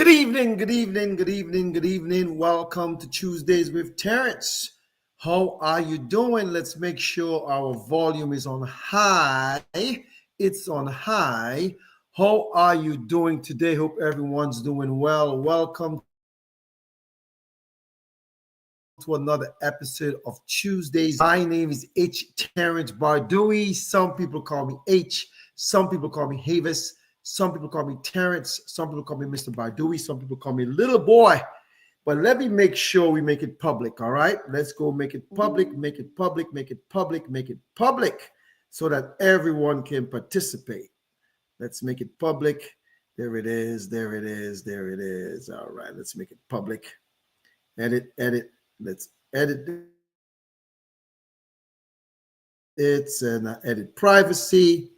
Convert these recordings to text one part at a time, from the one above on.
Good evening, good evening, good evening, good evening. Welcome to Tuesdays with Terrence. How are you doing? Let's make sure our volume is on high. It's on high. How are you doing today? Hope everyone's doing well. Welcome to another episode of Tuesdays. My name is Terrence Bardui. Some people call me H. Some people call me Havis. Some people call me Terrence. Some people call me Mr. Bardui. Some people call me Little Boy. But let me make sure we make it public, all right? Let's go make it public, make it public, make it public, make it public so that everyone can participate. Let's make it public. There it is, there it is, there it is. All right, let's make it public. Edit, edit. Let's edit it and edit privacy,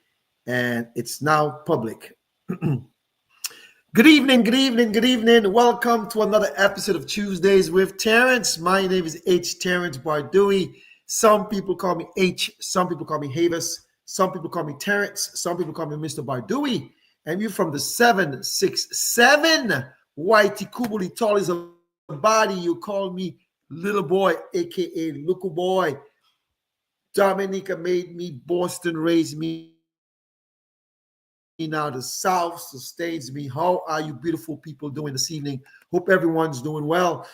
and it's now public. Good evening, good evening, good evening. Welcome to another episode of Tuesdays with Terrence. My name is Terrence Bardui. Some people call me H, some people call me Havis, some people call me Terrence, some people call me Mr. Bardui. And you're from the 767 Whitey Kubuli, tall as a body. You call me Little Boy, aka Little Boy. Dominica made me, Boston raised me. Now the South sustains me. How are you beautiful people doing this evening? Hope everyone's doing well.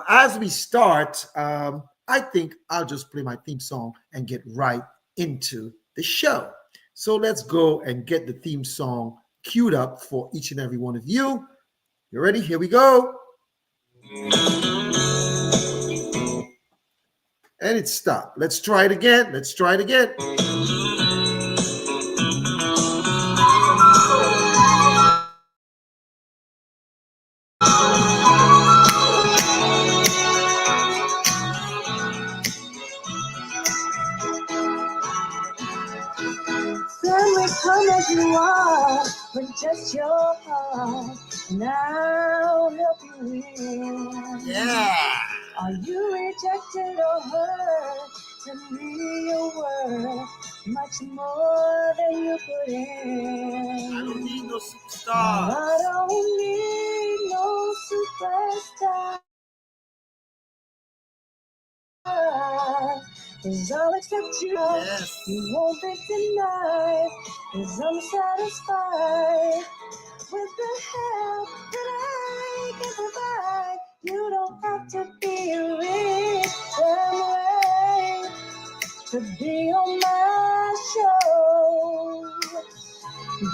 As we start, I think I'll just play my theme song and get right into the show. So let's go and get the theme song queued up for each and every one of you. You ready? Here we go. And it stopped. Let's try it again. Let's try it again. Come as you are, with just your heart, and I'll help you win. Yeah. Are you rejected or hurt? Tell me your worth, much more than you put in. I don't need no superstars. I don't need no superstar. Cause I'll accept you. Yes. You won't be denied. Cause I'm satisfied with the help that I can provide. You don't have to be rich and to be on my show.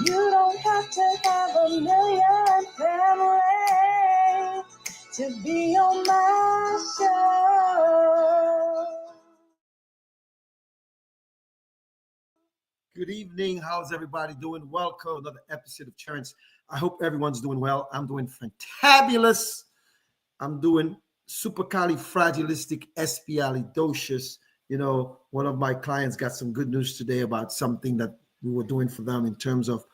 You don't have to have a million family to be on my show. Good evening. How's everybody doing? Welcome to another episode of Terrence. I hope everyone's doing well. I'm doing fantabulous. I'm doing supercalifragilisticexpialidocious. You know, one of my clients got some good news today about something that we were doing for them in terms of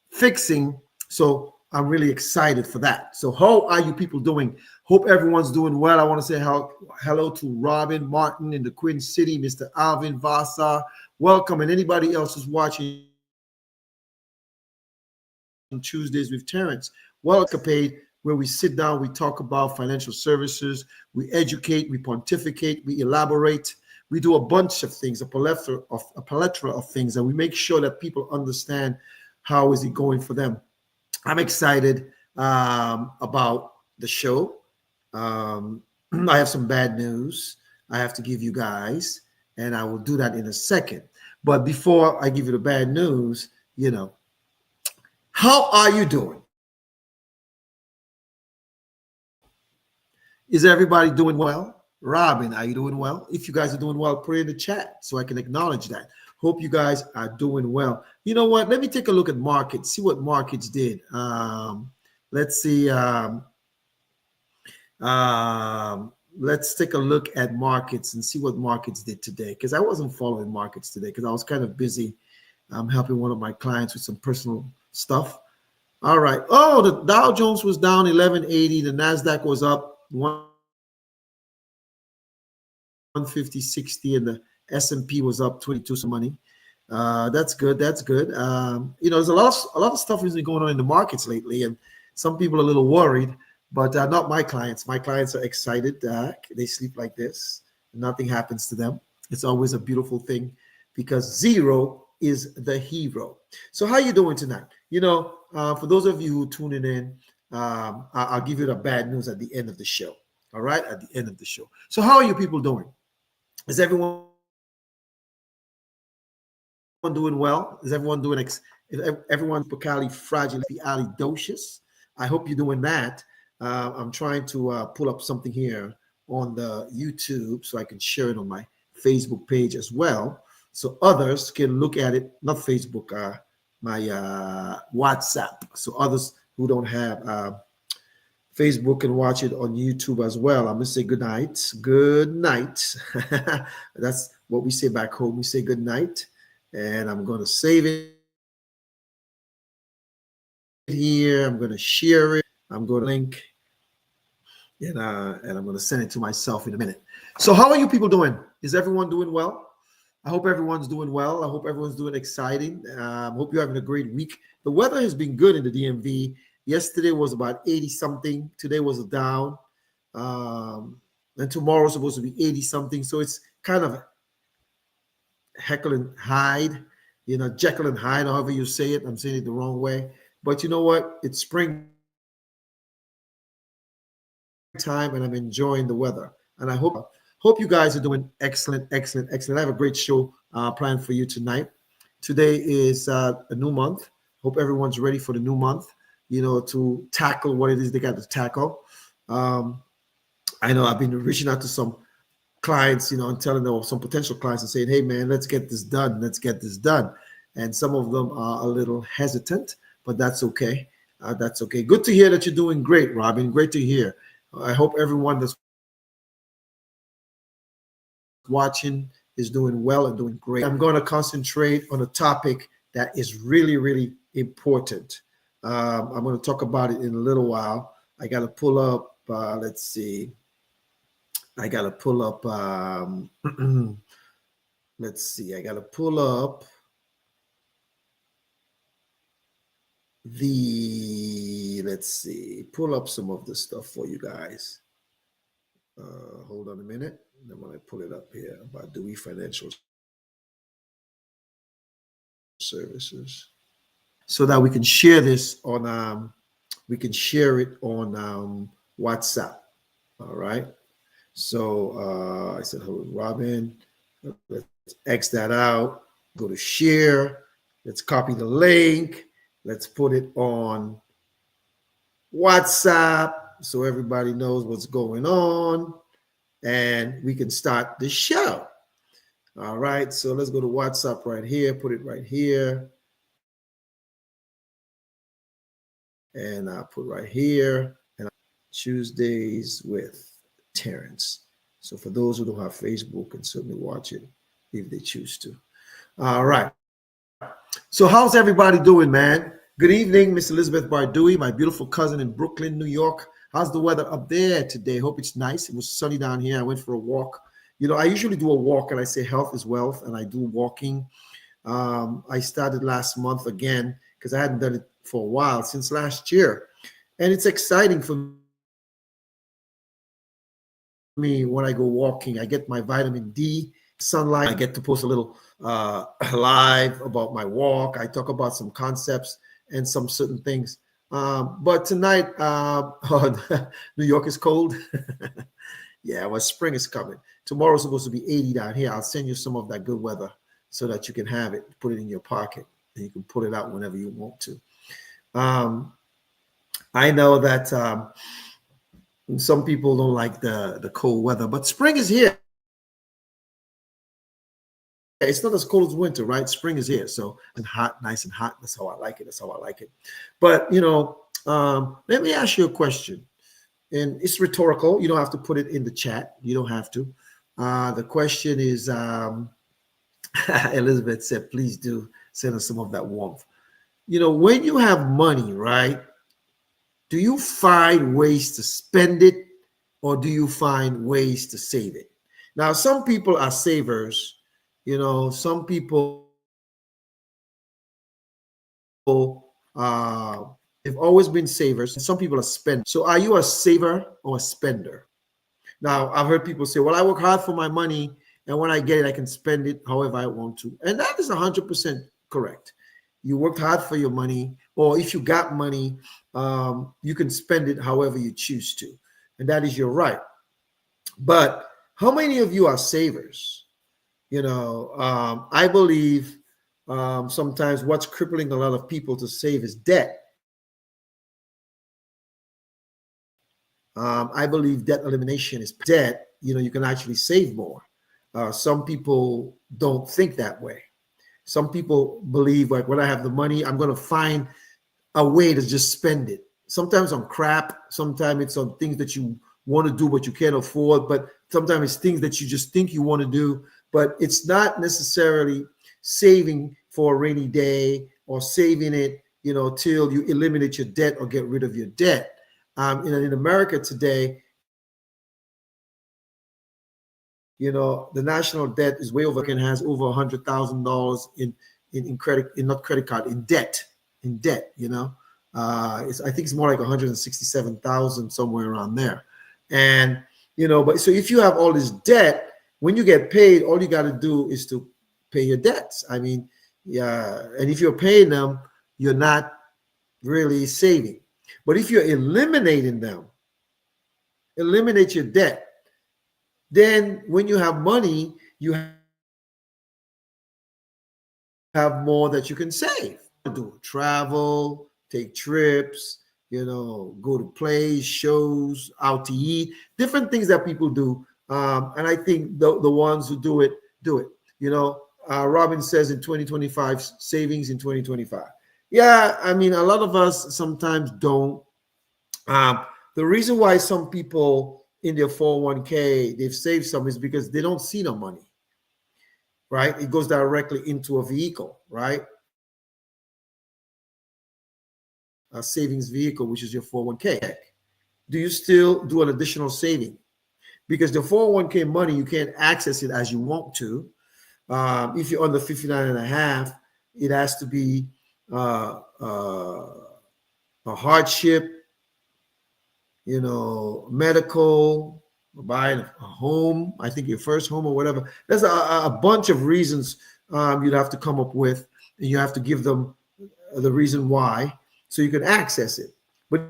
fixing. So I'm really excited for that. So how are you people doing? Hope everyone's doing well. I want to say hello to Robin Martin in the Queen City, Mr. Alvin Vasa. Welcome. And anybody else who's watching Tuesdays with Terrence. Welcome, where we sit down, we talk about financial services, we educate, we pontificate, we elaborate. We do a bunch of things, a plethora of things, and we make sure that people understand how is it going for them. I'm excited about the show. I have some bad news I have to give you guys, and I will do that in a second. But before I give you the bad news, how are you doing? Is everybody doing well? Robin, are you doing well? If you guys are doing well, put it in the chat so I can acknowledge that. Hope you guys are doing well. You know what? Let me take a look at markets, see what markets did. Let's see. Let's take a look at markets and see what markets did today, because I wasn't following markets today because I was kind of busy helping one of my clients with some personal stuff. All right. Oh, the Dow Jones was down 1180. The NASDAQ was up 150.60, and the S&P was up 22 some money. That's good. That's good. There's a lot of stuff has been going on in the markets lately, and Some people are a little worried, but not my clients. My clients are excited. They sleep like this. Nothing happens to them. It's always a beautiful thing because zero is the hero. So how you doing tonight? For those of you who tuning in, I'll give you the bad news at the end of the show. All right, at the end of the show. So how are you people doing? Is everyone doing well? Is everyone doing everyone supercalifragilisticexpialidocious? I hope you're doing that. I'm trying to pull up something here on the YouTube so I can share it on my Facebook page as well, so others can look at it. Not Facebook, my WhatsApp, so others who don't have Facebook can watch it on YouTube as well. I'm gonna say good night. Good night. That's what we say back home. We say good night, and I'm gonna save it here. I'm gonna share it. I'm gonna link, and I'm gonna send it to myself in a minute. So, how are you people doing? Is everyone doing well? I hope everyone's doing well. I hope everyone's doing exciting. Hope you're having a great week. The weather has been good in the DMV. Yesterday was about 80 something. Today was down. And tomorrow's supposed to be 80 something. So it's kind of Heckle and Hyde, Jekyll and Hyde, however you say it. I'm saying it the wrong way. But you know what? It's springtime and I'm enjoying the weather. And I hope you guys are doing excellent, excellent, excellent. I have a great show planned for you tonight. Today is a new month. Hope everyone's ready for the new month, to tackle what it is they got to tackle. Um, I know I've been reaching out to some clients, and telling them, or some potential clients, and saying, hey, man, let's get this done. Let's get this done. And some of them are a little hesitant, but that's okay. That's okay. Good to hear that you're doing great, Robin. Great to hear. I hope everyone that's watching is doing well and doing great. Today, I'm going to concentrate on a topic that is really, really important. I'm going to talk about it in a little while. I got to pull up, let's see. I got to pull up, let's see. I got to pull up let's see, pull up some of the stuff for you guys. Hold on a minute. Then when I pull it up here about Dewey Financial Services, so that we can share this we can share it on WhatsApp. All right. So I said, hello, Robin. Let's X that out. Go to share. Let's copy the link. Let's put it on WhatsApp so everybody knows what's going on. And we can start the show. All right. So let's go to WhatsApp right here. Put it right here. And I'll put right here. And Tuesdays with Terrence. So for those who don't have Facebook, can certainly watch it if they choose to. All right. So how's everybody doing, man? Good evening, Miss Elizabeth Bardui, my beautiful cousin in Brooklyn, New York. How's the weather up there today? Hope it's nice. It was sunny down here. I went for a walk. I usually do a walk, and I say health is wealth, and I do walking. I started last month again because I hadn't done it for a while, since last year. And it's exciting for me when I go walking. I get my vitamin D, sunlight. I get to post a little live about my walk. I talk about some concepts and some certain things. But tonight, New York is cold. Yeah, well, spring is coming. Tomorrow's supposed to be 80 down here. I'll send you some of that good weather so that you can have it, put it in your pocket, and you can pull it out whenever you want to. I know that some people don't like the cold weather, but spring is here. It's not as cold as winter, right? Spring is here. So nice and hot, nice and hot. That's how I like it. That's how I like it. But let me ask you a question. And it's rhetorical. You don't have to put it in the chat. You don't have to. The question is, Elizabeth said, please do send us some of that warmth. When you have money, right? Do you find ways to spend it, or do you find ways to save it? Now, some people are savers. Some people invest. they've always been savers, and some people are spenders. So are you a saver or a spender? Now, I've heard people say, well, I work hard for my money, and when I get it, I can spend it however I want to. And that is 100% correct. You worked hard for your money, or if you got money, you can spend it however you choose to. And that is your right. But how many of you are savers? I believe sometimes what's crippling a lot of people to save is debt. I believe debt elimination is debt. You can actually save more. Some people don't think that way. Some people believe like when I have the money, I'm going to find a way to just spend it. Sometimes on crap. Sometimes it's on things that you want to do but you can't afford. But sometimes it's things that you just think you want to do. But it's not necessarily saving for a rainy day or saving it, till you eliminate your debt or get rid of your debt. In America today, the national debt is way over and has over $100,000 in credit, not credit card, in debt. I think it's more like 167,000, somewhere around there. And but so if you have all this debt, when you get paid, all you got to do is to pay your debts. I mean, yeah, and if you're paying them, you're not really saving. But if you're eliminating them, eliminate your debt, then when you have money, you have more that you can save. Do travel, take trips, go to plays, shows, out to eat, different things that people do. And I think the ones who do it, do it. Robin says in 2025, savings in 2025. Yeah, I mean, a lot of us sometimes don't. The reason why some people in their 401k, they've saved some is because they don't see no money, right? It goes directly into a vehicle, right? A savings vehicle, which is your 401k. Do you still do an additional saving? Because the 401k money, you can't access it as you want to. If you're under 59 and a half, it has to be a hardship, medical, buying a home, I think your first home or whatever. There's a bunch of reasons you'd have to come up with, and you have to give them the reason why so you can access it. But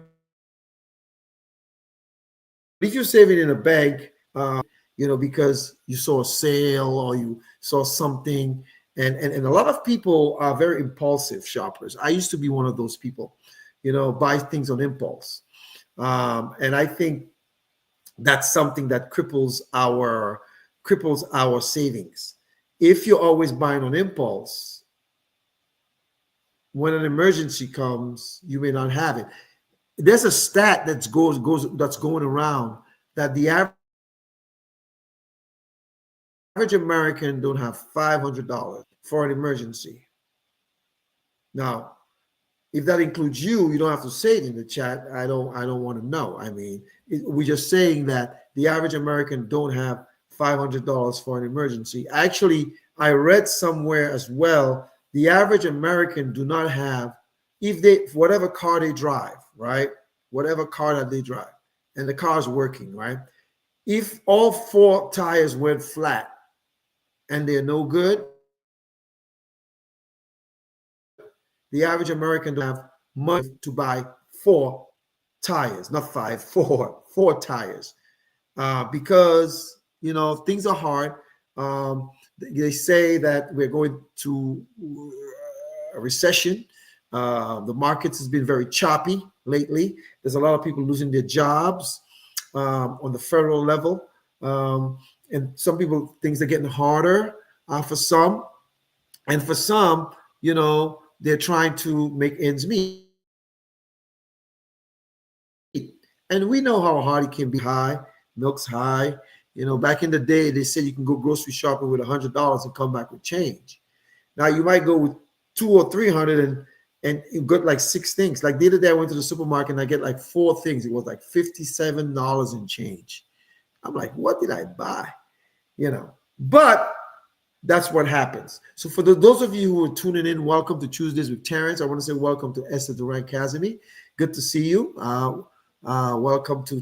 if you're saving in a bank, because you saw a sale or you saw something, and a lot of people are very impulsive shoppers. I used to be one of those people, buy things on impulse. And I think that's something that cripples our savings. If you're always buying on impulse, when an emergency comes, you may not have it. There's a stat that's going around that the average American don't have $500 for an emergency. Now, if that includes you, you don't have to say it in the chat. I don't want to know. I mean, we're just saying that the average American don't have $500 for an emergency. Actually, I read somewhere as well, the average American do not have, if they, whatever car they drive, right? Whatever car that they drive, and the car is working, right? If all 4 tires went flat and they're no good, the average American don't have money to buy 4 tires, not 5, 4 tires, because things are hard. They say that we're going to a recession. The markets has been very choppy lately. There's a lot of people losing their jobs on the federal level, and some people things are getting harder for some, and for some, they're trying to make ends meet. And we know how hard it can be. High, milk's high. Back in the day, they said you can go grocery shopping with $100 and come back with change. Now you might go with 200 or 300 and you got like 6 things. Like the other day, I went to the supermarket and I get like 4 things. It was like $57 and change. I'm like, what did I buy? But That's what happens. So for those of you who are tuning in, welcome to Tuesdays with Terrence. I want to say welcome to Esther Duran Kazemi. Good to see you. Welcome to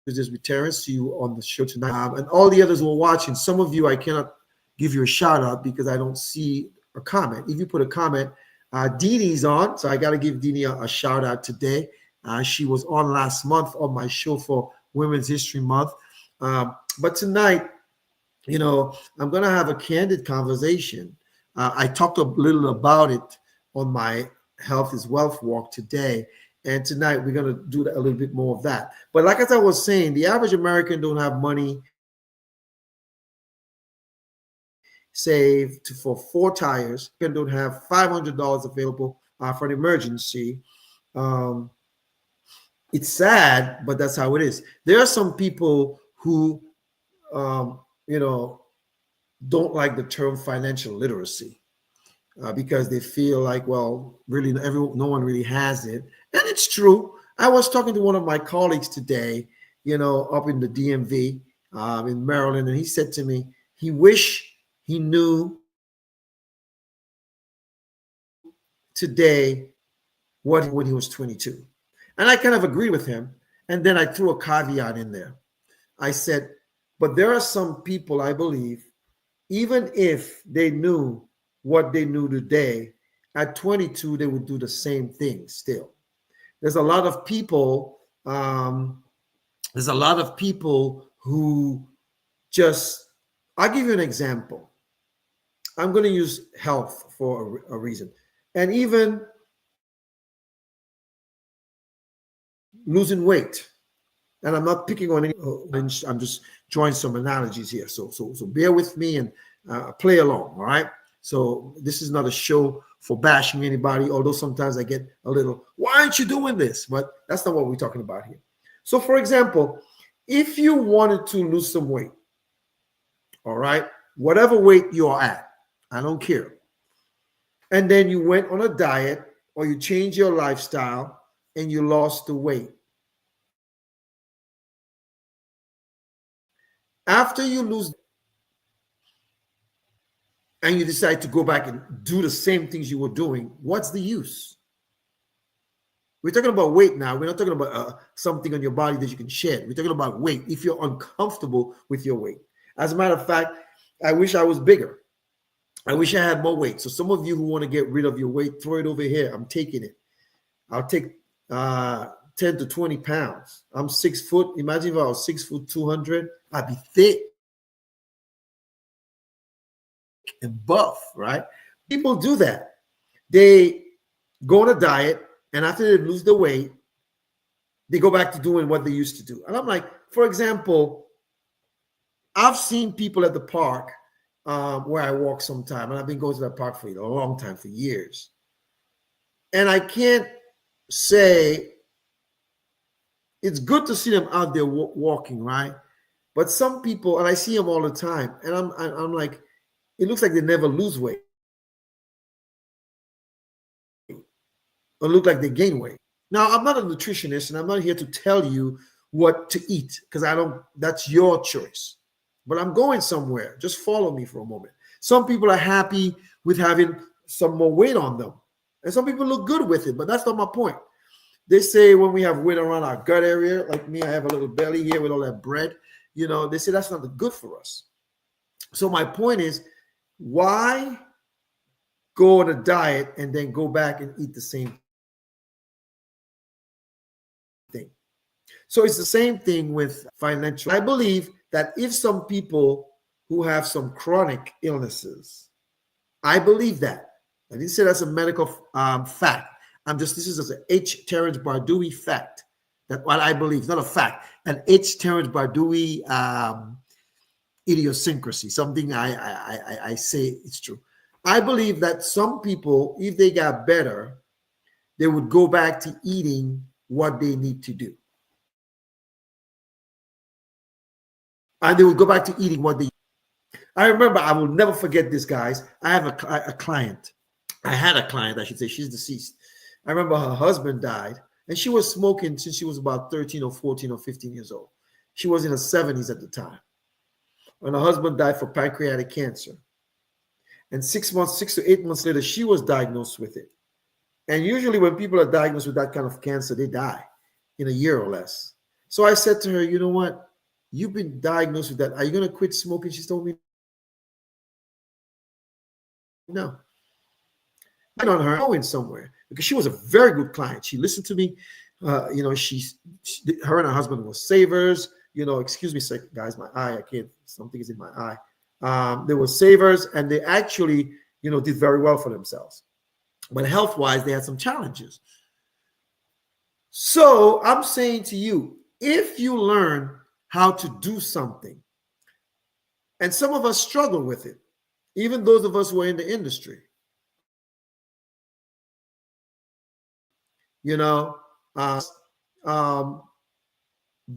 Tuesdays with Terrence. See you on the show tonight. And all the others who are watching. Some of you I cannot give you a shout out because I don't see a comment. If you put a comment, Dee Dee's on, so I got to give Dee Dee a shout out today. She was on last month on my show for Women's History Month. But tonight, I'm going to have a candid conversation. I talked a little about it on my Health is Wealth walk today. And tonight we're going to do a little bit more of that. But like as I was saying, the average American don't have money saved for 4 tires, and don't have $500 available for an emergency. Um, it's sad, but that's how it is. There are some people who, um, you know, don't like the term financial literacy because they feel like, well, really, no one really has it, and it's true. I was talking to one of my colleagues today, up in the DMV in Maryland, and he said to me, he wish he knew today what when he was 22, and I kind of agreed with him. And then I threw a caveat in there. I said, but there are some people, I believe, even if they knew what they knew today, at 22, they would do the same thing still. There's a lot of people, who just, I'll give you an example. I'm going to use health for a reason. And even losing weight. And I'm not picking on any, I'm just drawing some analogies here. So bear with me and play along, all right? So this is not a show for bashing anybody, although sometimes I get a little, why aren't you doing this? But that's not what we're talking about here. So for example, if you wanted to lose some weight, all right, whatever weight you are at, I don't care. And then you went on a diet or you changed your lifestyle and you lost the weight. After you lose and you decide to go back and do the same things you were doing, what's the use? We're talking about weight now. We're not talking about something on your body that you can shed. We're talking about weight if you're uncomfortable with your weight. As a matter of fact, I wish I was bigger. I wish I had more weight. So some of you who want to get rid of your weight, throw it over here. I'm taking it. I'll take 10 to 20 pounds. I'm 6 foot. Imagine if I was 6 foot, 200. I'd be thick and buff, right? People do that. They go on a diet, and after they lose the weight, they go back to doing what they used to do. And I'm like, for example, I've seen people at the park where I walk sometime, and I've been going to that park for a long time, for years. And I can't say it's good to see them out there walking, right? But some people, and I see them all the time, and I'm like, it looks like they never lose weight, or look like they gain weight. Now, I'm not a nutritionist, and I'm not here to tell you what to eat because that's your choice. But I'm going somewhere. Just follow me for a moment. Some people are happy with having some more weight on them, and some people look good with it, but that's not my point. They say when we have weight around our gut area, like me, I have a little belly here with all that bread, they say that's not good for us. So my point is, why go on a diet and then go back and eat the same thing? So it's the same thing with financial. I believe that if some people who have some chronic illnesses, I believe that. I didn't say that's a medical fact. This is an H. Terrence Bardui fact. That what I believe, not a fact, an H. Terrence Bardui idiosyncrasy, something I say it's true. I believe that some people, if they got better, they would go back to eating what they need to do. And they would go back to eating what they. I remember, I will never forget this, guys. I have a client. I had a client, I should say. She's deceased. I remember her husband died, and she was smoking since she was about 13 or 14 or 15 years old. She was in her 70s at the time. when her husband died for pancreatic cancer. And 6 months, 6 to 8 months later, she was diagnosed with it. And usually when people are diagnosed with that kind of cancer, they die in a year or less. So I said to her, you know what? You've been diagnosed with that. Are you going to quit smoking? She told me no. I'm on her going somewhere because she was a very good client. She listened to me. Her and her husband were savers. Excuse me, guys, my eye. I can't. Something is in my eye. They were savers, and they actually, did very well for themselves. But health-wise, they had some challenges. So I'm saying to you, if you learn how to do something, and some of us struggle with it, even those of us who are in the industry,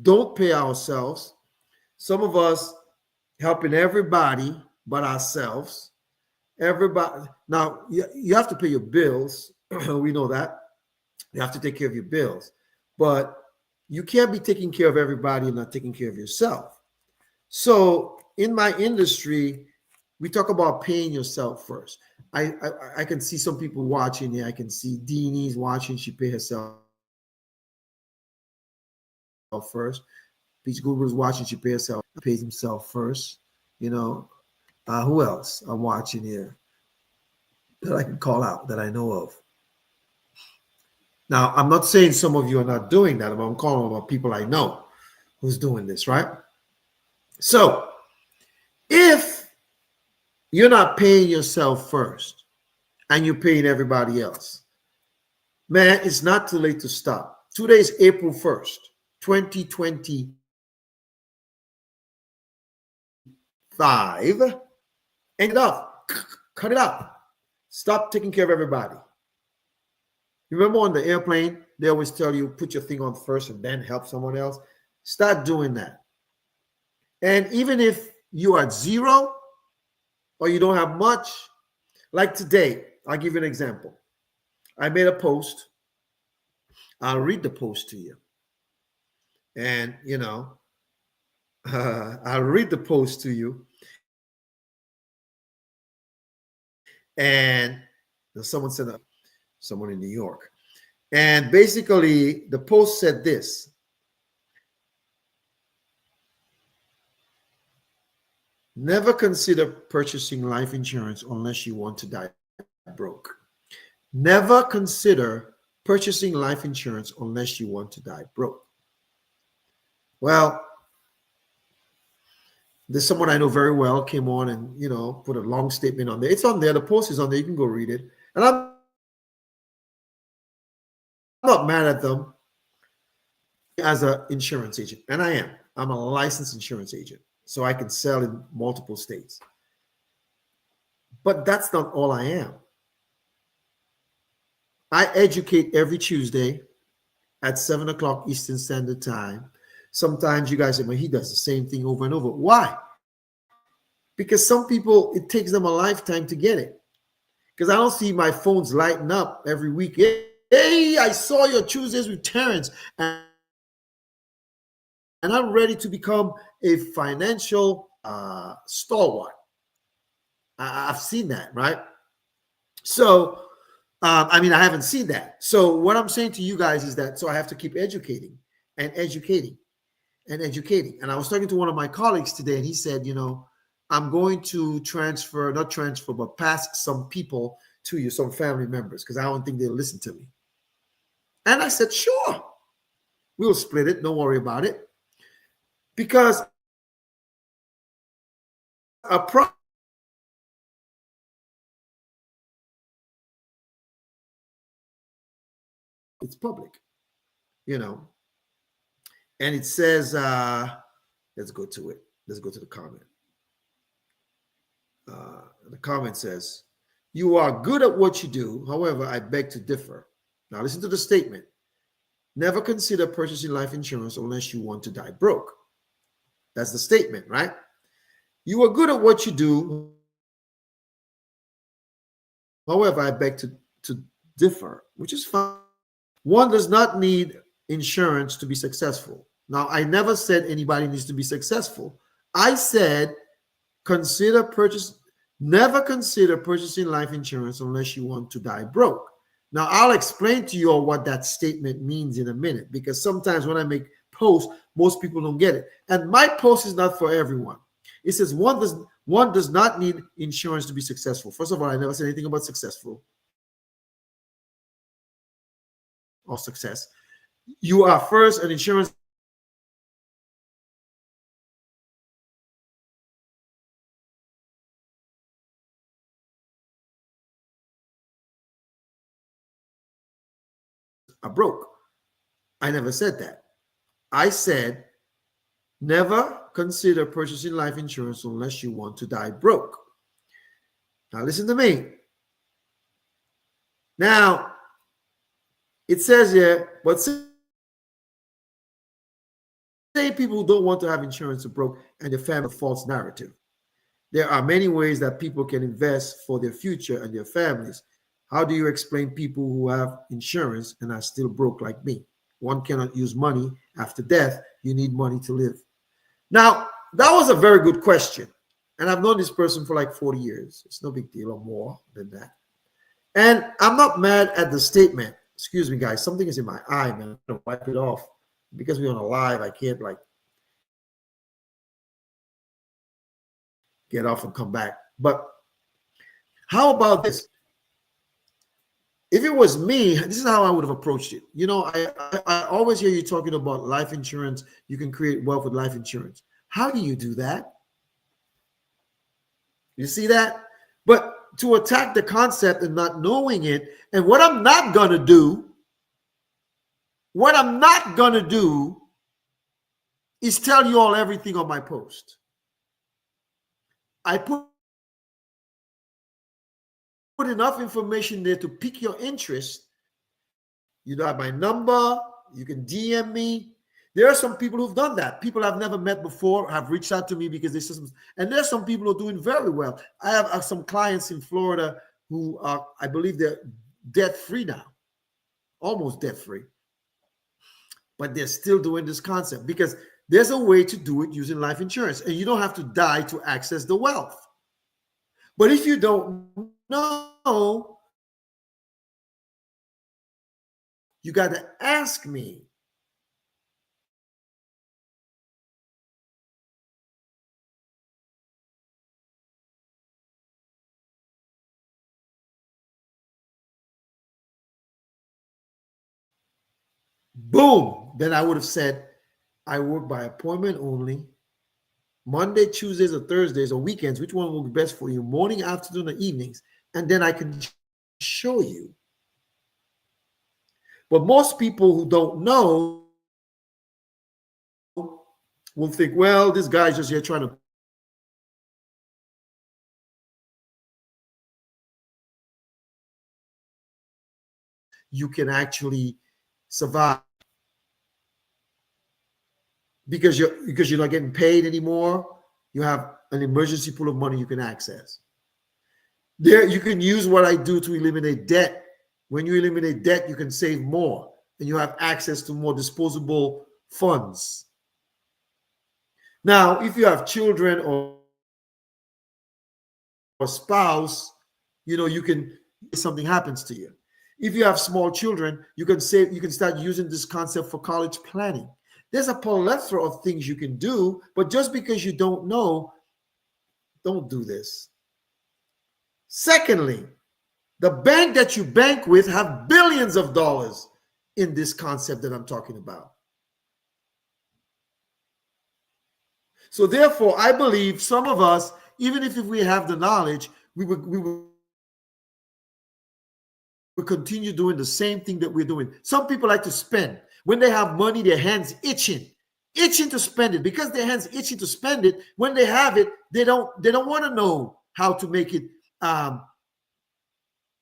don't pay ourselves. Some of us helping everybody but ourselves. Everybody. Now, you have to pay your bills. We know that. You have to take care of your bills. But you can't be taking care of everybody and not taking care of yourself. So in my industry, we talk about paying yourself first. I can see some people watching here. I can see Deanie's watching. She pay herself first. Peach Google's watching. She pays himself first. Who else I'm watching here that I can call out that I know of? Now, I'm not saying some of you are not doing that, but I'm calling about people I know who's doing this, right? So if you're not paying yourself first and you're paying everybody else, man, it's not too late to stop. Today is April 1st, 2025. End it up. Cut it out. Stop taking care of everybody. Remember on the airplane, they always tell you, put your thing on first and then help someone else. Start doing that. And even if you are at zero or you don't have much, like today, I'll give you an example. I made a post. I'll read the post to you. And, I'll read the post to you. And someone said, someone in New York. And basically, the post said this. Never consider purchasing life insurance unless you want to die broke. Never consider purchasing life insurance unless you want to die broke. Well, there's someone I know very well came on and, put a long statement on there. It's on there. The post is on there. You can go read it. And I'm not mad at them as an insurance agent. And I am. I'm a licensed insurance agent. So I can sell in multiple states. But that's not all I am. I educate every Tuesday at 7 o'clock Eastern Standard Time. Sometimes you guys say, well, he does the same thing over and over. Why? Because some people, it takes them a lifetime to get it. Because I don't see my phones lighting up every week. Hey, I saw your Tuesdays with Terrence. And I'm ready to become a financial stalwart. I've seen that, right? So, I haven't seen that. So what I'm saying to you guys is that, so I have to keep educating and educating and educating. And I was talking to one of my colleagues today, and he said, I'm going to not transfer, but pass some people to you, some family members, because I don't think they'll listen to me. And I said, sure, we'll split it. Don't worry about it. Because it's public, and it says, let's go to it. Let's go to the comment. The comment says, you are good at what you do. However, I beg to differ. Now listen to the statement. Never consider purchasing life insurance unless you want to die broke. That's the statement, right? You are good at what you do. However, I beg to differ, which is fine. One does not need insurance to be successful. Now, I never said anybody needs to be successful. I said consider purchase. Never consider purchasing life insurance unless you want to die broke. Now, I'll explain to you all what that statement means in a minute, because sometimes when I make posts, most people don't get it. And my post is not for everyone. It says one does not need insurance to be successful. First of all, I never said anything about successful or success. You are first an insurance are broke. I never said that. I said never consider purchasing life insurance unless you want to die broke. Now listen to me. Now it says here, but say people who don't want to have insurance are broke and their family, a false narrative. There are many ways that people can invest for their future and their families. How do you explain people who have insurance and are still broke like me? One cannot use money after death. You need money to live. Now, that was a very good question. And I've known this person for like 40 years. It's no big deal or more than that. And I'm not mad at the statement. Excuse me, guys. Something is in my eye, man. I'm going to wipe it off. Because we're on a live, I can't like get off and come back. But how about this? If it was me, this is how I would have approached it. You know, I always hear you talking about life insurance. You can create wealth with life insurance. How do you do that? You see that? But to attack the concept and not knowing it, and what I'm not going to do is tell you all everything on my post. I put enough information there to pique your interest. You know, have my number. You can DM me. There are some people who've done that. People I've never met before have reached out to me because they systems. And there's some people who are doing very well. I have some clients in Florida who are, I believe they're debt-free now, almost debt-free. But they're still doing this concept because there's a way to do it using life insurance. And you don't have to die to access the wealth. But if you don't know, you got to ask me. Boom. Then I would have said, I work by appointment only. Monday, Tuesdays, or Thursdays, or weekends. Which one will be best for you? Morning, afternoon, or evenings? And then I can show you. But most people who don't know will think, well, this guy's just here trying to you can actually survive because you're not getting paid anymore. You have an emergency pool of money you can access. There, you can use what I do to eliminate debt. When you eliminate debt, you can save more and you have access to more disposable funds. Now, if you have children or spouse, you know, you can, if something happens to you. If you have small children, you can save, you can start using this concept for college planning. There's a plethora of things you can do, but just because you don't know, don't do this. Secondly, the bank that you bank with have billions of dollars in this concept that I'm talking about. So therefore, I believe some of us, even if we have the knowledge, we will continue doing the same thing that we're doing. Some people like to spend. When they have money, their hands itching to spend it. Because their hands itching to spend it, when they have it, they don't want to know how to make it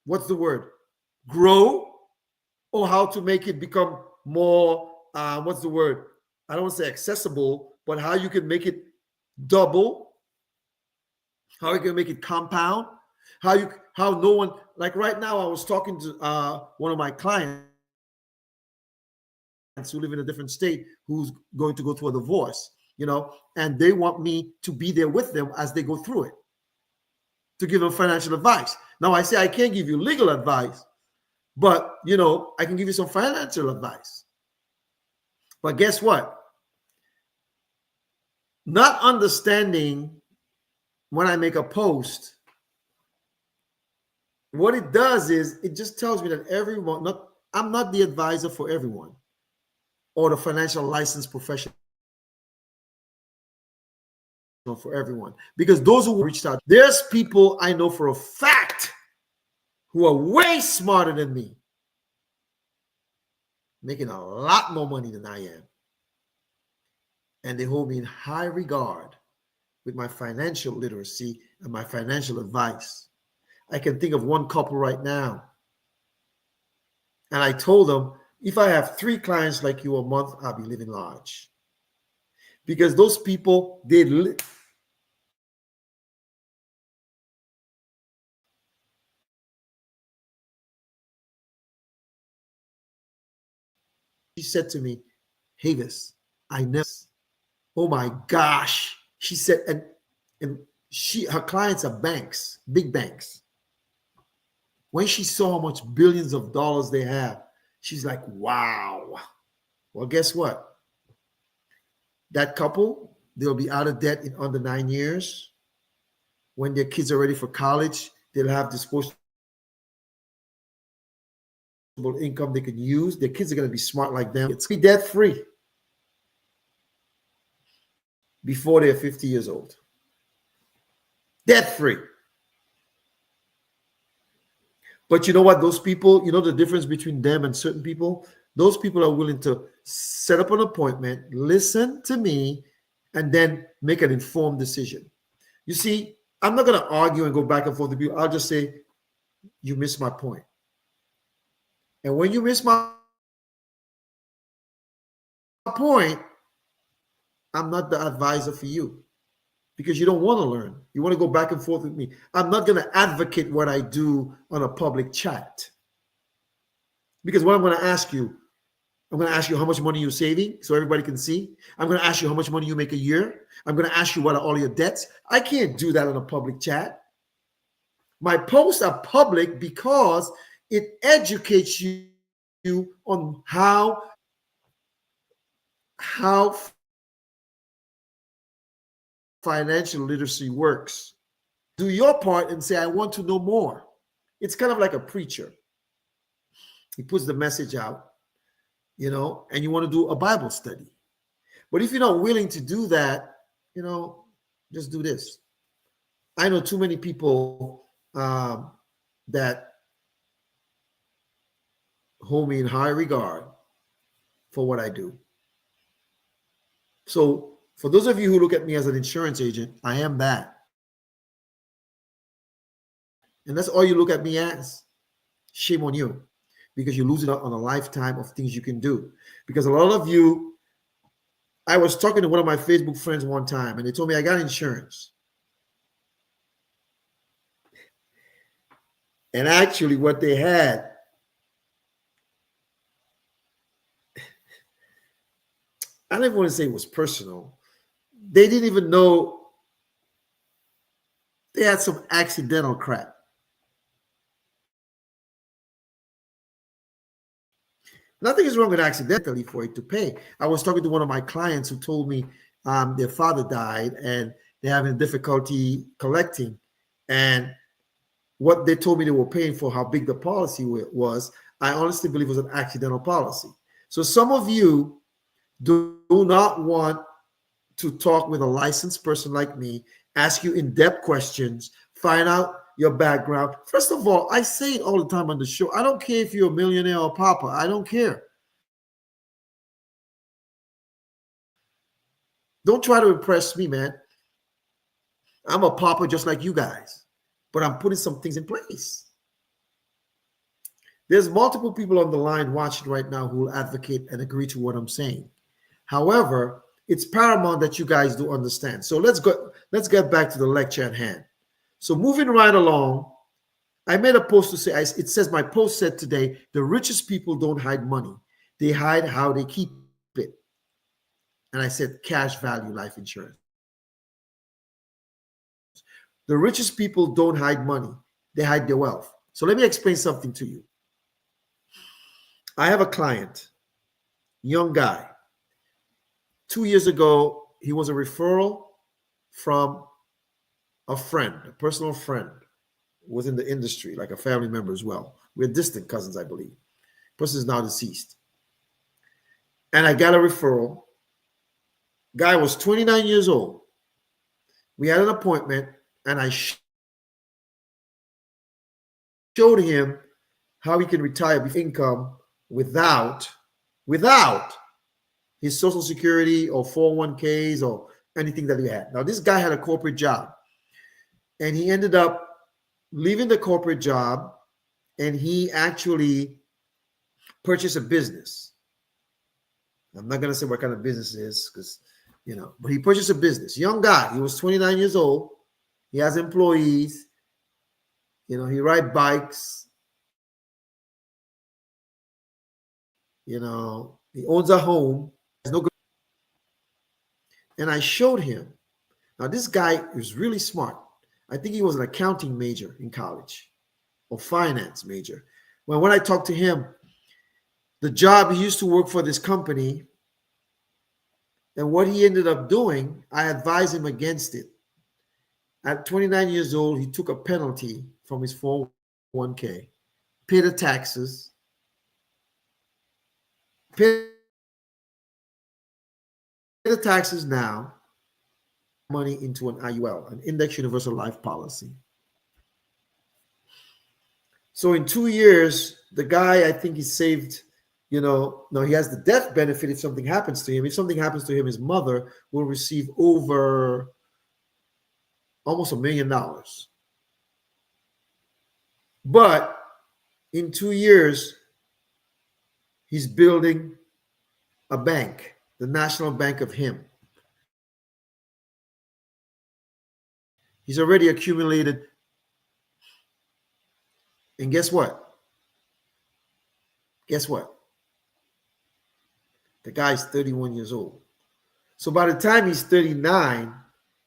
what's the word? Grow, or how to make it become more what's the word? I don't want to say accessible, but how you can make it double, how you can make it compound, how no one, like right now I was talking to one of my clients who live in a different state who's going to go through a divorce. and they want me to be there with them as they go through it, to give them financial advice. Now, I say I can't give you legal advice, but, I can give you some financial advice. But guess what? Not understanding when I make a post, what it does is it just tells me that I'm not the advisor for everyone or the financial license professional for everyone. Because those who reached out, there's people I know for a fact who are way smarter than me, making a lot more money than I am. And they hold me in high regard with my financial literacy and my financial advice. I can think of one couple right now. And I told them, if I have 3 clients like you a month, I'll be living large. Because those people, she said to me, Havis, I never, oh my gosh. She said, and her clients are banks, big banks. When she saw how much billions of dollars they have, she's like, wow. Well, guess what? That couple, they'll be out of debt in under 9 years. When their kids are ready for college, they'll have disposable income they can use. Their kids are going to be smart like them. It's be debt free before they're 50 years old. Debt free. But you know what? Those people, the difference between them and certain people? Those people are willing to set up an appointment, listen to me, and then make an informed decision. You see, I'm not going to argue and go back and forth with you. I'll just say, you missed my point. And when you miss my point, I'm not the advisor for you because you don't want to learn. You want to go back and forth with me. I'm not going to advocate what I do on a public chat. Because what I'm going to ask you how much money you're saving so everybody can see. I'm going to ask you how much money you make a year. I'm going to ask you what are all your debts. I can't do that on a public chat. My posts are public because it educates you on how financial literacy works. Do your part and say, I want to know more. It's kind of like a preacher. He puts the message out, and you want to do a Bible study. But if you're not willing to do that, just do this. I know too many people that hold me in high regard for what I do. So for those of you who look at me as an insurance agent, I am that. And that's all you look at me as. Shame on you, because you're losing out on a lifetime of things you can do. Because a lot of you, I was talking to one of my Facebook friends one time, and they told me I got insurance. And actually what they had, I don't even want to say it was personal. They didn't even know they had some accidental crap. Nothing is wrong with accidentally for it to pay. I was talking to one of my clients who told me their father died and they're having difficulty collecting. And what they told me they were paying for, how big the policy was, I honestly believe was an accidental policy. So some of you do not want to talk with a licensed person like me, ask you in-depth questions, find out your background. First of all, I say it all the time on the show. I don't care if you're a millionaire or pauper. I don't care. Don't try to impress me, man. I'm a pauper just like you guys, but I'm putting some things in place. There's multiple people on the line watching right now who will advocate and agree to what I'm saying. However, it's paramount that you guys do understand. So let's get back to the lecture at hand. So moving right along, I made a post to say, it says my post said today, the richest people don't hide money. They hide how they keep it. And I said cash value life insurance. The richest people don't hide money, they hide their wealth. So let me explain something to you. I have a client, young guy. 2 years ago, he was a referral from a friend, a personal friend, was in the industry, like a family member as well. We're distant cousins, I believe. Person is now deceased. And I got a referral. Guy was 29 years old. We had an appointment, and I showed him how he can retire with income without his social security or 401ks or anything that he had. Now, this guy had a corporate job, and he ended up leaving the corporate job, and he actually purchased a business. I'm not going to say what kind of business it is because, but he purchased a business. Young guy. He was 29 years old. He has employees. He rides bikes. He owns a home. There's no good. And I showed him. Now, this guy is really smart. I think he was an accounting major in college or finance major. When I talked to him, the job he used to work for this company, and what he ended up doing, I advised him against it. At 29 years old, he took a penalty from his 401k, paid the taxes, paid the taxes now, money into an IUL, an Index Universal Life Policy. So in 2 years, the guy, I think he saved, now he has the death benefit if something happens to him. If something happens to him, his mother will receive over almost $1 million. But in 2 years, he's building a bank, the National Bank of him. He's already accumulated. And guess what? The guy's 31 years old. So by the time he's 39,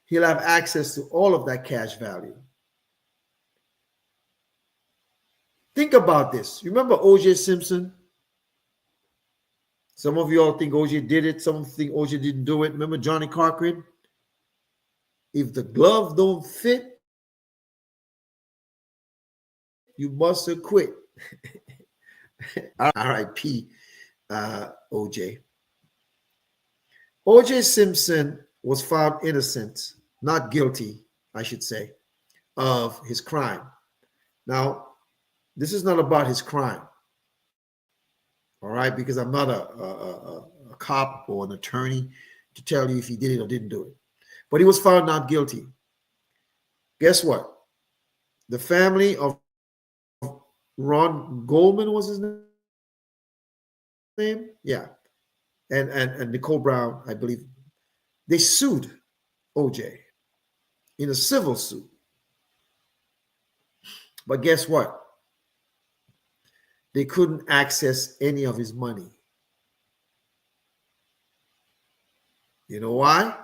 he'll have access to all of that cash value. Think about this. Remember O.J. Simpson? Some of you all think O.J. did it. Some think O.J. didn't do it. Remember Johnny Cochran? If the glove don't fit, you must have quit. R.I.P. O.J. O.J. Simpson was found innocent, not guilty, I should say, of his crime. Now, this is not about his crime, all right? Because I'm not a cop or an attorney to tell you if he did it or didn't do it. But he was found not guilty. Guess what? The family of Ron Goldman was his name? Yeah. And Nicole Brown, I believe. They sued OJ in a civil suit. But guess what? They couldn't access any of his money. You know why?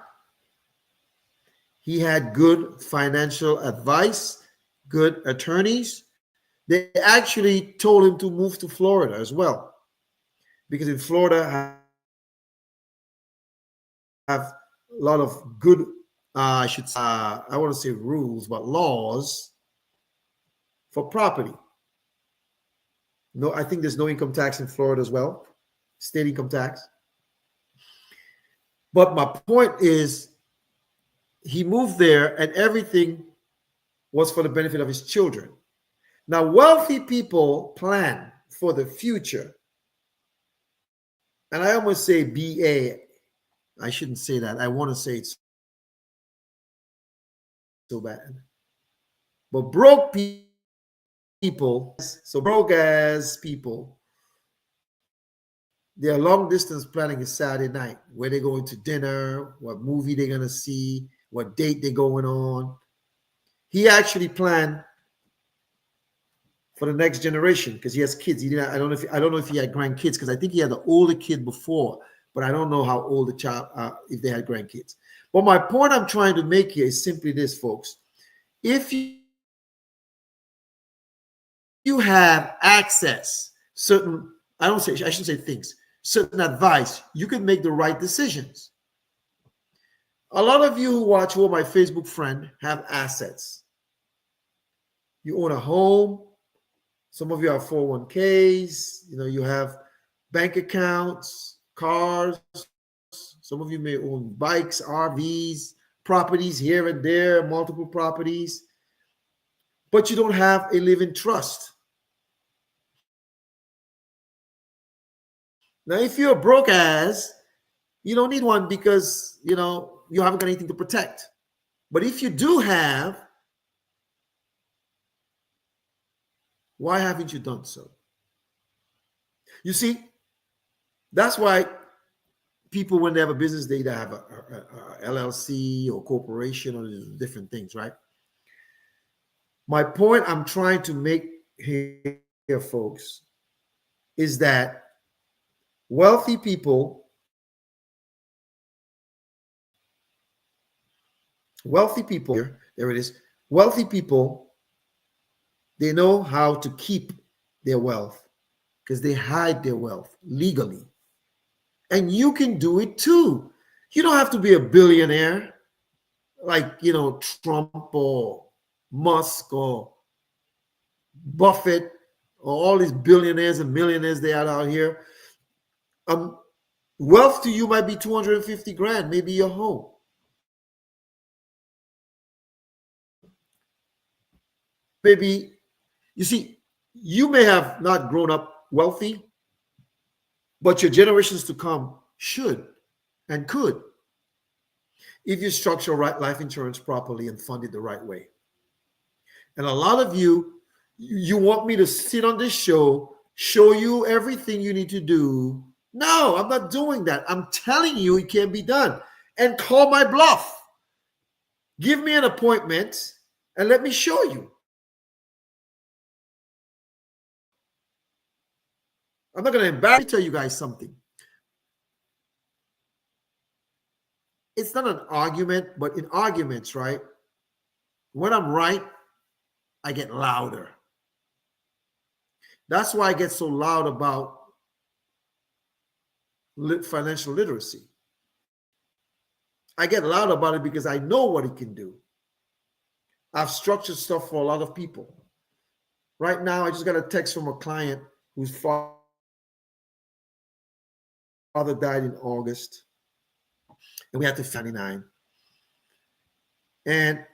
He had good financial advice, good attorneys. They actually told him to move to Florida as because in Florida have a lot of good, I want to say rules, but laws for property. No, I think there's no income tax in Florida as well, state income tax. But my point is, he moved there and everything was for the benefit of his children. Now, wealthy people plan for the future. And I almost say BA. I shouldn't say that. I want to say it's so bad. But broke people, so broke as people, their long distance planning is Saturday night, where they're going to dinner, what movie they're going to see, what date they're going on. He actually planned for the next generation because he has kids. He didn't. I don't know if he had grandkids because I think he had the older kid before, but I don't know how old the child, if they had grandkids. But my point I'm trying to make here is simply this, folks. If you have access, certain, I shouldn't say things, certain advice, you can make the right decisions. A lot of you who watch, who are my Facebook friend, have assets. You own a home. Some of you have 401ks. You have bank accounts, cars. Some of you may own bikes, RVs, properties here and there, multiple properties. But you don't have a living trust. Now, if you're broke ass, you don't need one because, you haven't got anything to protect. But if you do have, why haven't you done so? You see, that's why people, when they have a business, they either have a LLC or corporation or different things, right? My point I'm trying to make here, folks, is that wealthy people, there it is, wealthy people, they know how to keep their wealth because they hide their wealth legally. And you can do it too. You don't have to be a billionaire like, Trump or Musk or Buffett or all these billionaires and millionaires they are out here. Wealth to you might be 250 grand, maybe your home. Maybe, you see, you may have not grown up wealthy, but your generations to come should and could if you structure life insurance properly and fund it the right way. And a lot of you want me to sit on this show, show you everything you need to do. No, I'm not doing that. I'm telling you it can be done. And call my bluff. Give me an appointment and let me show you. I'm not going to embarrass you. Tell you guys something. It's not an argument, but in arguments, right? When I'm right, I get louder. That's why I get so loud about financial literacy. I get loud about it because I know what it can do. I've structured stuff for a lot of people. Right now, I just got a text from a client whose father died in August, and we had to 99. And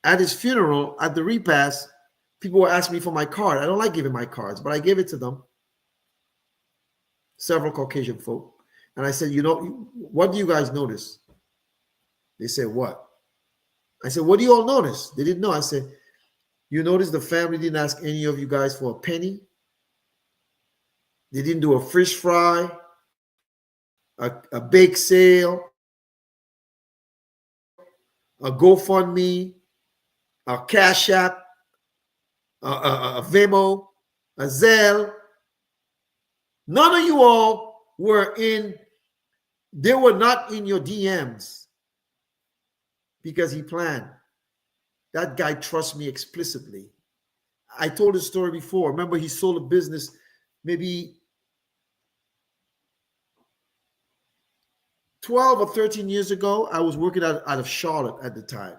at his funeral, at the repast, people were asking me for my card. I don't like giving my cards, but I gave it to them. Several Caucasian folk. And I said, what do you guys notice? They said, what? I said, what do you all notice? They didn't know. I said, you notice the family didn't ask any of you guys for a penny? They didn't do a fish fry, a bake sale, a GoFundMe, a Cash App, a Venmo, a Zelle. None of you all they were not in your DMs because he planned. That guy trusts me explicitly. I told this story before. Remember, he sold a business maybe 12 or 13 years ago. I was working out of Charlotte at the time.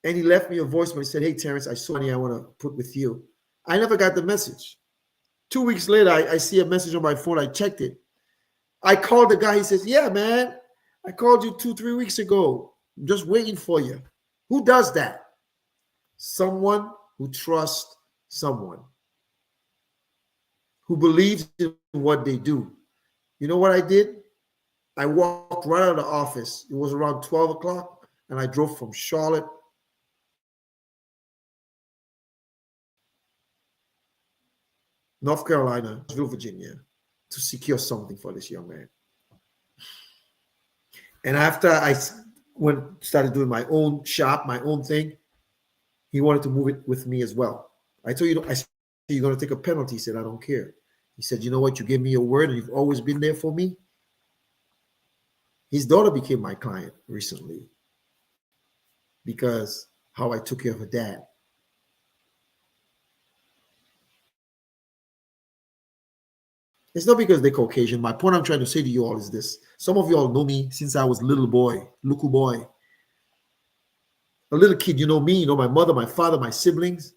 And he left me a voicemail. He said, hey, Terrence, I saw money I want to put with you. I never got the message. 2 weeks later, I see a message on my phone. I checked it. I called the guy. He says, yeah, man, I called you 2-3 weeks ago. I'm just waiting for you. Who does that? Someone who trusts someone, who believes in what they do. You know what I did? I walked right out of the office. It was around 12 o'clock, and I drove from Charlotte North Carolina, Virginia, to secure something for this young man. And after I started doing my own shop, my own thing, he wanted to move it with me as well. I told you, I said, you're going to take a penalty. He said, I don't care. He said, you know what? You gave me your word and you've always been there for me. His daughter became my client recently because how I took care of her dad. It's not because they're Caucasian. My point I'm trying to say to you all is this. Some of you all know me since I was a little boy, little boy, a little kid. You know me, you know my mother, my father, my siblings.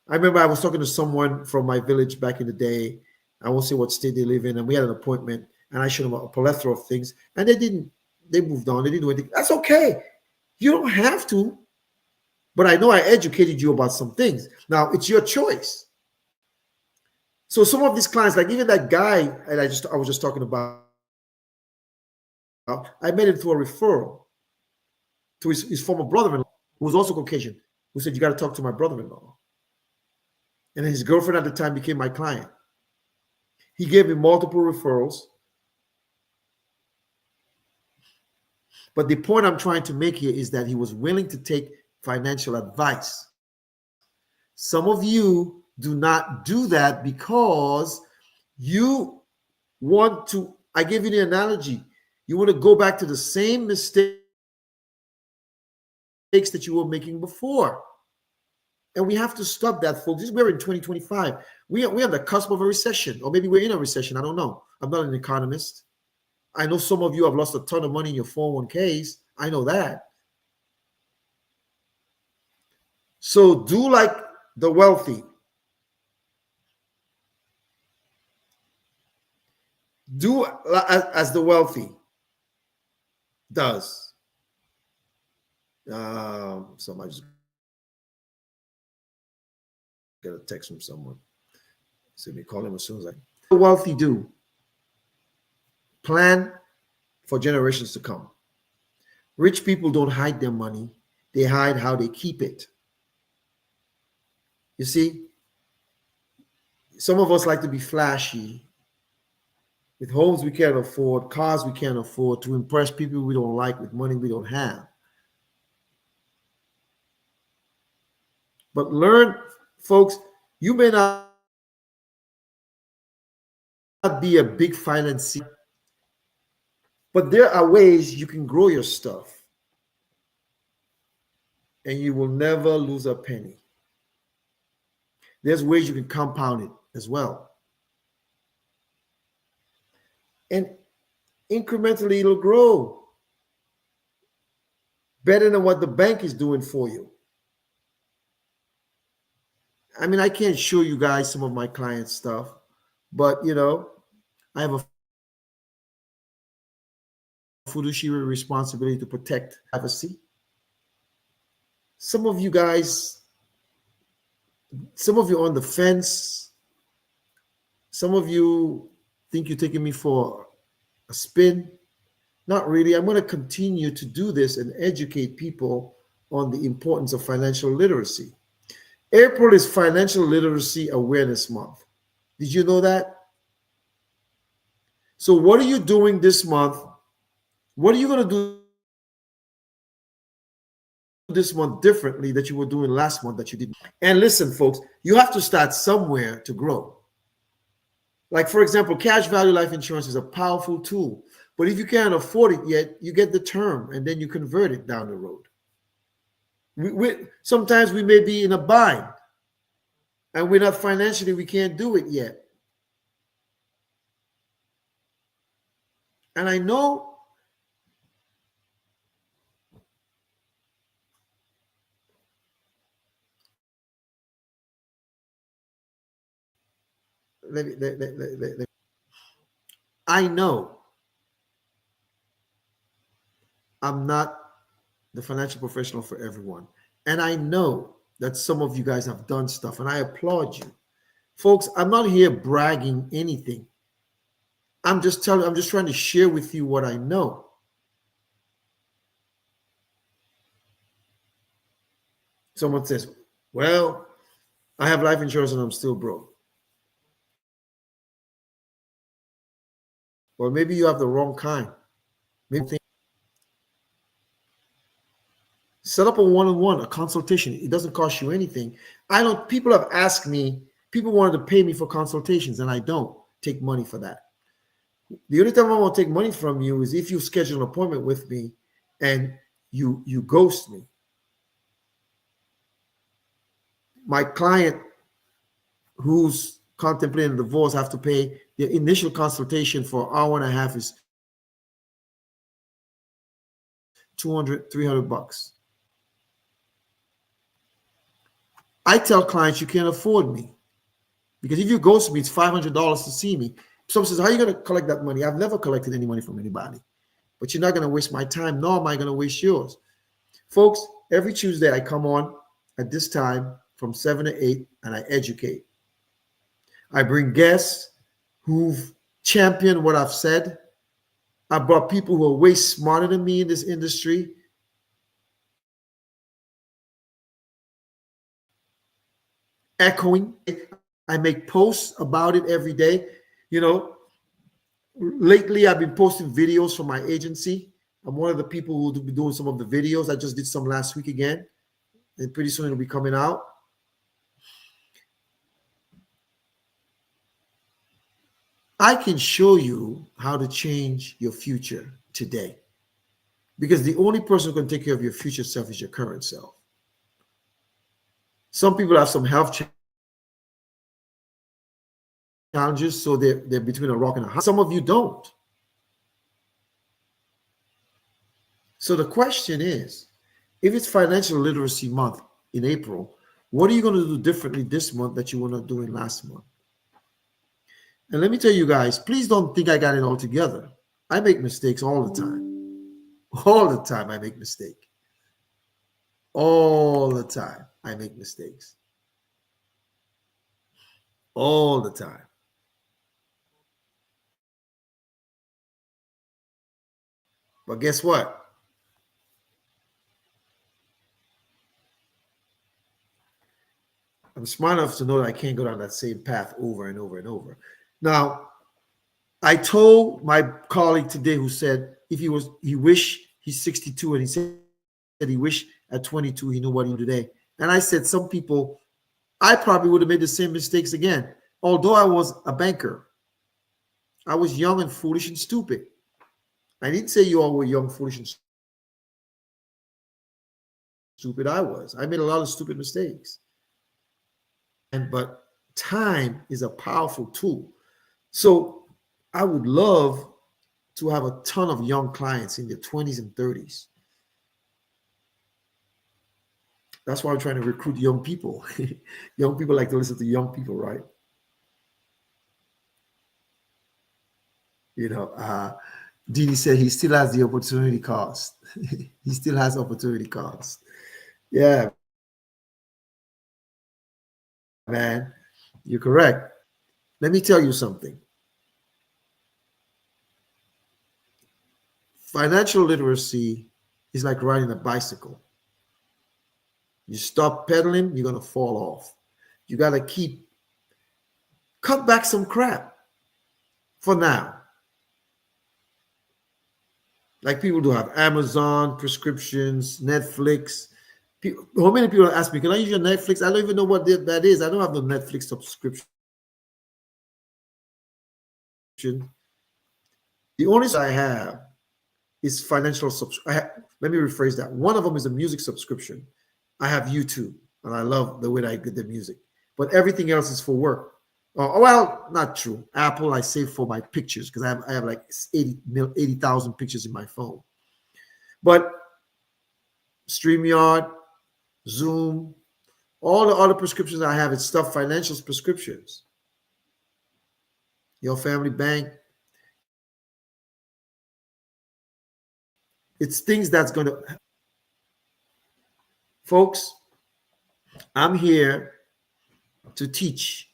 I remember I was talking to someone from my village back in the day. I won't say what state they live in, and we had an appointment, and I showed them a plethora of things, and they moved on. They didn't do anything. That's okay. You don't have to. But I know I educated you about some things. Now, it's your choice. So some of these clients, like even that guy I was just talking about, I met him through a referral to his former brother-in-law, who was also Caucasian, who said, you got to talk to my brother-in-law. And his girlfriend at the time became my client. He gave me multiple referrals. But the point I'm trying to make here is that he was willing to take financial advice. Some of you do not do that because you want to, I gave you the analogy, you want to go back to the same mistakes that you were making before. And we have to stop that, folks. We're in 2025. We're on the cusp of a recession, or maybe we're in a recession. I don't know. I'm not an economist. I know some of you have lost a ton of money in your 401ks. I know that. So do like the wealthy. Do as the wealthy does. Somebody just got a text from someone. So me call him as soon as the wealthy do. Plan for generations to come. Rich people don't hide their money. They hide how they keep it. You see, some of us like to be flashy with homes we can't afford, cars we can't afford, to impress people we don't like with money we don't have. But learn, folks, you may not be a big financier, but there are ways you can grow your stuff and you will never lose a penny. There's ways you can compound it as well. And incrementally, it'll grow better than what the bank is doing for you. I mean, I can't show you guys some of my clients' stuff, but, you know, I have a fiduciary responsibility to protect privacy. Some of you guys, some of you on the fence, some of you think you're taking me for a spin. Not really. I'm going to continue to do this and educate people on the importance of financial literacy. April is Financial Literacy Awareness Month. Did you know that? So what are you doing this month? What are you going to do this month differently that you were doing last month that you didn't? And listen, folks, you have to start somewhere to grow. Like, for example, cash value life insurance is a powerful tool. But if you can't afford it yet, you get the term and then you convert it down the road. Sometimes we may be in a bind and we're not financially, we can't do it yet. And I know I know I'm not the financial professional for everyone. And I know that some of you guys have done stuff, and I applaud you. Folks, I'm not here bragging anything. I'm just trying to share with you what I know. Someone says, well, I have life insurance and I'm still broke. Well, maybe you have the wrong kind. Maybe set up a one-on-one, a consultation. It doesn't cost you anything. People have asked me, people wanted to pay me for consultations, and I don't. take money for that. The only time I won't take money from you is if you schedule an appointment with me and you ghost me. My client who's contemplating divorce have to pay the initial consultation for an hour and a half is 200, $300. I tell clients you can't afford me because if you ghost me, it's $500 to see me. Someone says, how are you going to collect that money? I've never collected any money from anybody, but you're not going to waste my time, nor am I going to waste yours. Folks, every Tuesday I come on at this time from 7 to 8 and I educate. I bring guests who've championed what I've said. I brought people who are way smarter than me in this industry. Echoing. I make posts about it every day. You know, lately I've been posting videos from my agency. I'm one of the people who will be doing some of the videos. I just did some last week again, and pretty soon it'll be coming out. I can show you how to change your future today, because the only person who can take care of your future self is your current self. Some people have some health challenges, so they're between a rock and a hard. Some of you don't. So the question is, if it's Financial Literacy Month in April, what are you going to do differently this month that you were not doing last month? And let me tell you guys, please don't think I got it all together. I make mistakes all the time. All the time I make mistakes. All the time I make mistakes. All the time. But guess what? I'm smart enough to know that I can't go down that same path over and over and over. Now, I told my colleague today who said he wished he's 62, and he said he wished at 22 he knew what he knew today. And I said, some people, I probably would have made the same mistakes again. Although I was a banker, I was young and foolish and stupid. I didn't say you all were young, foolish, and stupid. I was. I made a lot of stupid mistakes. But time is a powerful tool. So I would love to have a ton of young clients in their 20s and 30s. That's why I'm trying to recruit young people. Young people like to listen to young people, right? You know, Didi said he still has the opportunity cost. He still has opportunity cost. Yeah, man, you're correct. Let me tell you something. Financial literacy is like riding a bicycle. You stop pedaling, you're going to fall off. You got to cut back some crap for now. Like people do have Amazon prescriptions, Netflix. How many people ask me, can I use your Netflix? I don't even know what that is. I don't have the Netflix subscription. The only I have is financial subscription. Let me rephrase that. One of them is a music subscription. I have YouTube, and I love the way that I get the music. But everything else is for work. Well, not true. Apple, I save for my pictures because I have like 80,000 pictures in my phone. But StreamYard, Zoom, all the other prescriptions I have, it's stuff, financial prescriptions. Your family bank. It's things that's going to... Folks, I'm here to teach.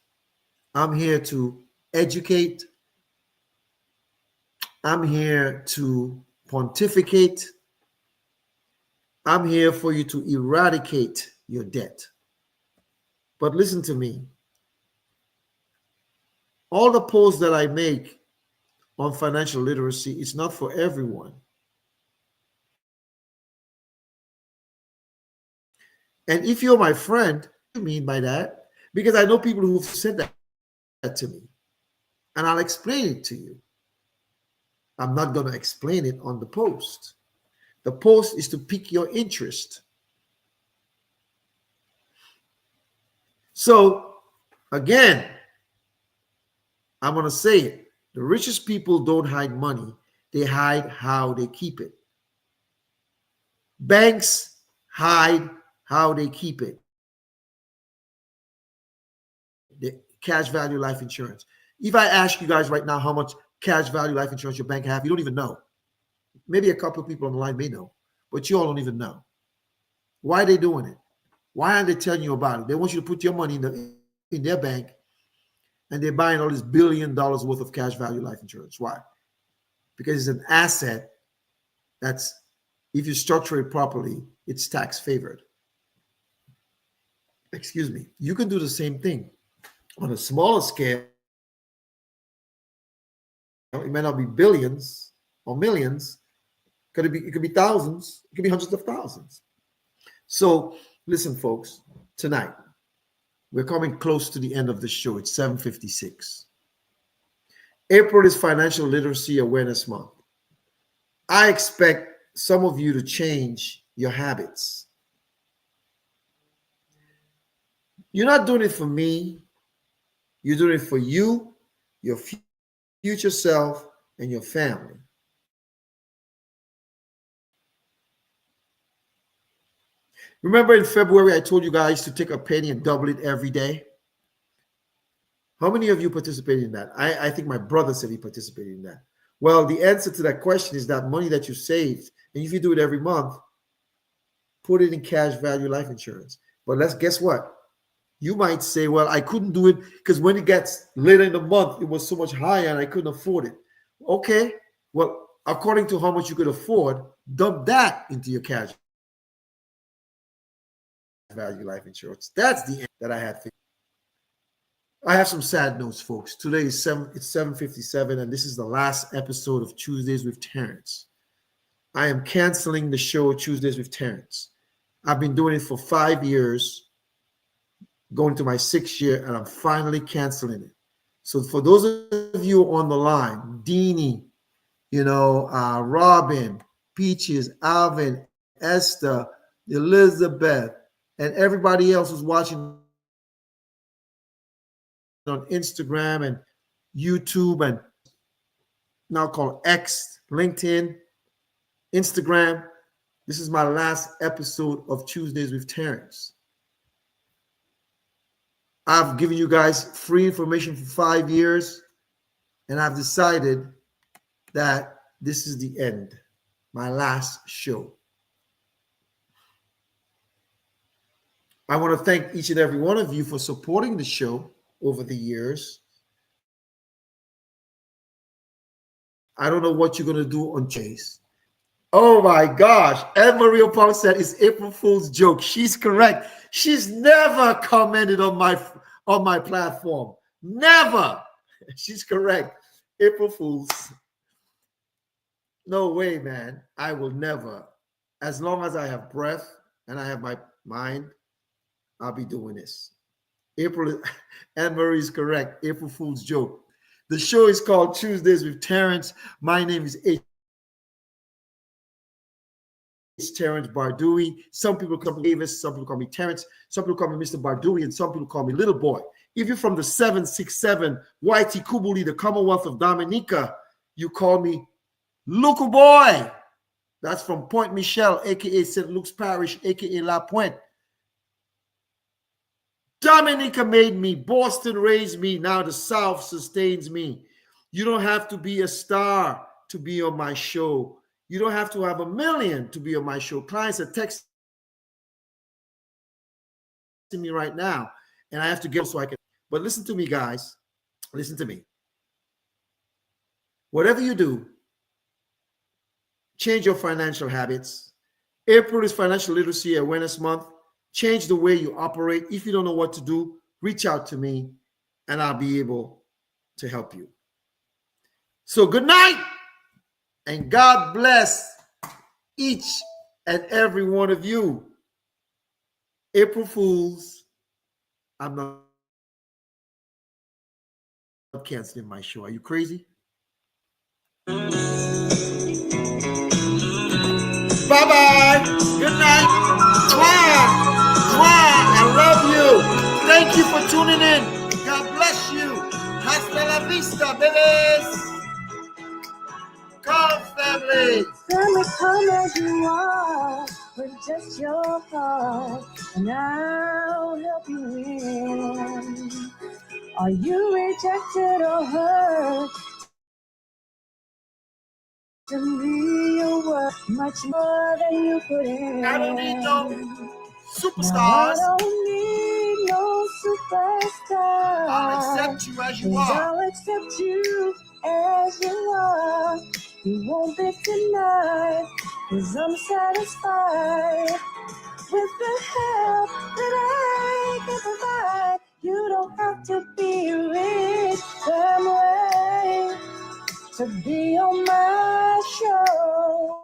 I'm here to educate. I'm here to pontificate. I'm here for you to eradicate your debt. But listen to me. All the posts that I make on financial literacy is not for everyone. And if you're my friend, what do you mean by that? Because I know people who've said that to me. and I'll explain it to you. I'm not going to explain it on the post. The post is to pique your interest. So, again, I'm going to say it. The richest people don't hide money, they hide how they keep it. Banks hide how they keep it. The cash value life insurance. If I ask you guys right now how much cash value life insurance your bank have, you don't even know. Maybe a couple of people on the line may know, but you all don't even know. Why are they doing it? Why aren't they telling you about it? They want you to put your money in their bank, and they're buying all this $1 billion worth of cash value life insurance. Why? Because it's an asset that's, if you structure it properly, it's tax favored. Excuse me. You can do the same thing on a smaller scale. It may not be billions or millions. It could be thousands. It could be hundreds of thousands. So listen, folks, tonight we're coming close to the end of the show. It's 7:56. April is Financial Literacy Awareness Month. I expect some of you to change your habits. You're not doing it for me. You're doing it for you, your future self, and your family. Remember in February, I told you guys to take a penny and double it every day? How many of you participated in that? I think my brother said he participated in that. Well, the answer to that question is that money that you saved, and if you do it every month, put it in cash value life insurance. But guess what? You might say, well, I couldn't do it because when it gets later in the month, it was so much higher and I couldn't afford it. Okay, well, according to how much you could afford, dump that into your cash value life insurance. That's the end that I had. I have some sad notes, folks. Today is it's 7:57, and this is the last episode of Tuesdays with Terrence. I am canceling the show Tuesdays with Terrence. I've been doing it for 5 years, going to my 6th year, and I'm finally canceling it. So for those of you on the line, Deanie, Robin, Peaches, Alvin, Esther, Elizabeth, and everybody else who's watching on Instagram and YouTube and now called X, LinkedIn, Instagram. This is my last episode of Tuesdays with Terrence. I've given you guys free information for 5 years, and I've decided that this is the end, my last show. I want to thank each and every one of you for supporting the show over the years. I don't know what you're going to do on Chase. Oh my gosh. Anne Marie Paul said it's April Fool's joke. She's correct. She's never commented on my platform. Never. She's correct. April Fool's. No way, man. I will never. As long as I have breath and I have my mind, I'll be doing this. Anne Marie is correct. April Fool's joke. The show is called Tuesdays with Terrence. My name is Terrence Bardoui. Some people call me Davis, some people call me Terrence, some people call me Mr. Bardoui, and some people call me Little Boy. If you're from the 767 YT Kubuli, the Commonwealth of Dominica, you call me Local Boy. That's from Point Michel, aka St. Luke's Parish, aka La Pointe. Dominica made me. Boston raised me. Now the South sustains me. You don't have to be a star to be on my show. You don't have to have 1 million to be on my show. Clients are texting me right now, and I have to get so I can. But listen to me, guys. Listen to me. Whatever you do, change your financial habits. April is Financial Literacy Awareness Month. Change the way you operate. If you don't know what to do, reach out to me, and I'll be able to help you. So good night, and God bless each and every one of you. April Fools, I'm not canceling my show. Are you crazy? Bye-bye. Good night. Mwah. Mwah. I love you. Thank you for tuning in. God bless you. Hasta la vista, babies. Come, family. Family, come as you are with just your heart, and I'll help you win. Are you rejected or hurt? To me, your worth much more than you put in. I don't need no superstars. Now, I don't need no superstar. I'll accept you as you are. I'll accept you as you are. You won't be denied, 'cause I'm satisfied with the help that I can provide. You don't have to be rich some way to be on my show.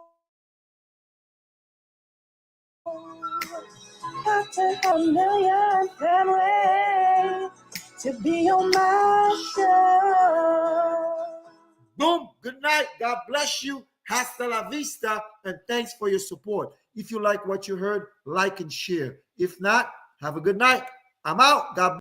Have to have a million family to be on my show. Boom. Good night. God bless you. Hasta la vista. And thanks for your support. If you like what you heard, like and share. If not, have a good night. I'm out. God bless.